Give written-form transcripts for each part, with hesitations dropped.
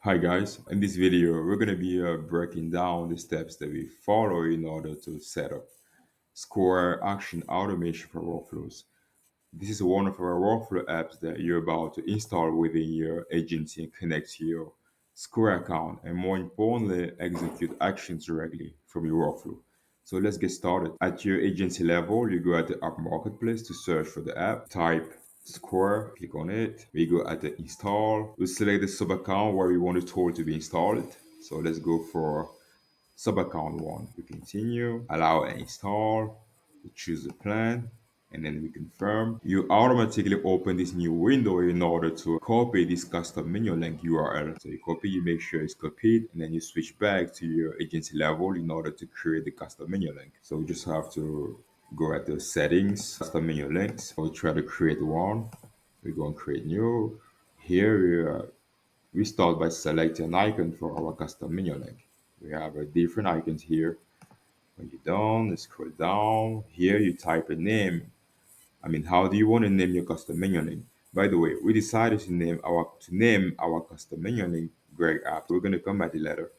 Hi guys, in this video we're going to be breaking down the steps that we follow in order to set up Square Action Automation for workflows. This is one of our workflow apps that you're about to install within your agency and connect to your Square account and more importantly execute actions directly from your workflow. So let's get started. At your agency level, you go at the app marketplace to search for the app, type Square, click on it. We go at the install. We select the sub account where we want the tool to be installed. So let's go for sub account one. We continue, allow and install, we choose the plan, and then we confirm. You automatically open this new window in order to copy this custom menu link URL. So you copy, you make sure it's copied, and then you switch back to your agency level in order to create the custom menu link. So we just have to go at the settings, custom menu links. We'll try to create one. We go and create new. Here we start by selecting an icon for our custom menu link. We have a different icons here. When you're done, scroll down. Here you type a name. How do you want to name your custom menu link? By the way, we decided to name our custom menu link Greg app. We're gonna come at the letter.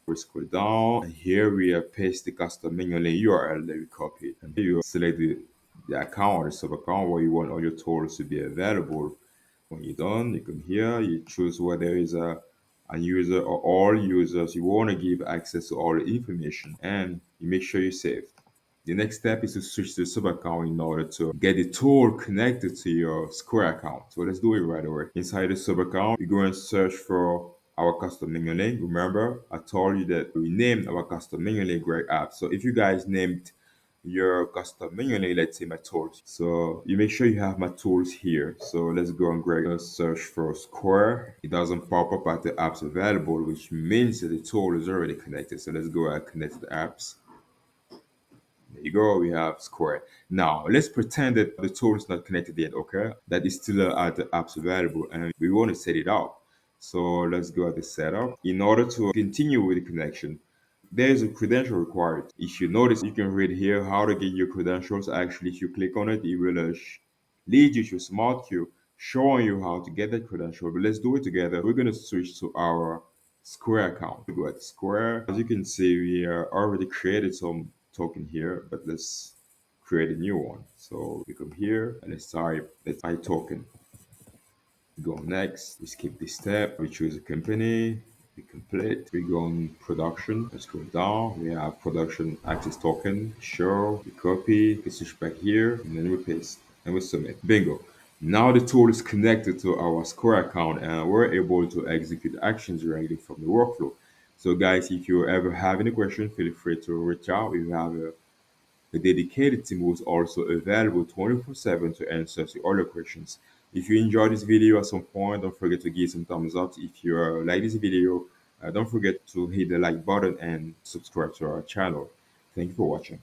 We scroll down, and here we have paste the custom menu link URL that we copied. And here you select the account or the sub account where you want all your tools to be available. When you're done, you come here, you choose whether is a user or all users. You want to give access to all the information and you make sure you save. The next step is to switch to the sub account in order to get the tool connected to your Square account. So let's do it right away. Inside the sub account, we go and search for our custom menu link. Remember, I told you that we named our custom menu link Greg app. So if you guys named your custom menu name, let's say my tools. So you make sure you have my tools here. So let's go and Greg search for Square. It doesn't pop up at the apps available, which means that the tool is already connected. So let's go and connect the apps. There you go, we have Square. Now, let's pretend that the tool is not connected yet, okay? That is still at the apps available and we want to set it up. So let's go at the setup. In order to continue with the connection, there is a credential required. If you notice, you can read here how to get your credentials. Actually, if you click on it, it will lead you to a smart queue showing you how to get that credential. But let's do it together. We're going to switch to our Square account. We go at Square. As you can see, we already created some token here, but let's create a new one. So we come here and let's type token. Go next, we skip this step, we choose a company, we complete, we go on production, let's scroll down, we have production access token, show, we copy, we switch back here, and then we paste, and we submit. Bingo. Now the tool is connected to our Square account and we're able to execute actions directly from the workflow. So guys, if you ever have any question, feel free to reach out. We have a dedicated team who is also available 24/7 to answer to all your questions. If you enjoyed this video at some point, don't forget to give some thumbs up. If you like this video, don't forget to hit the like button and subscribe to our channel. Thank you for watching.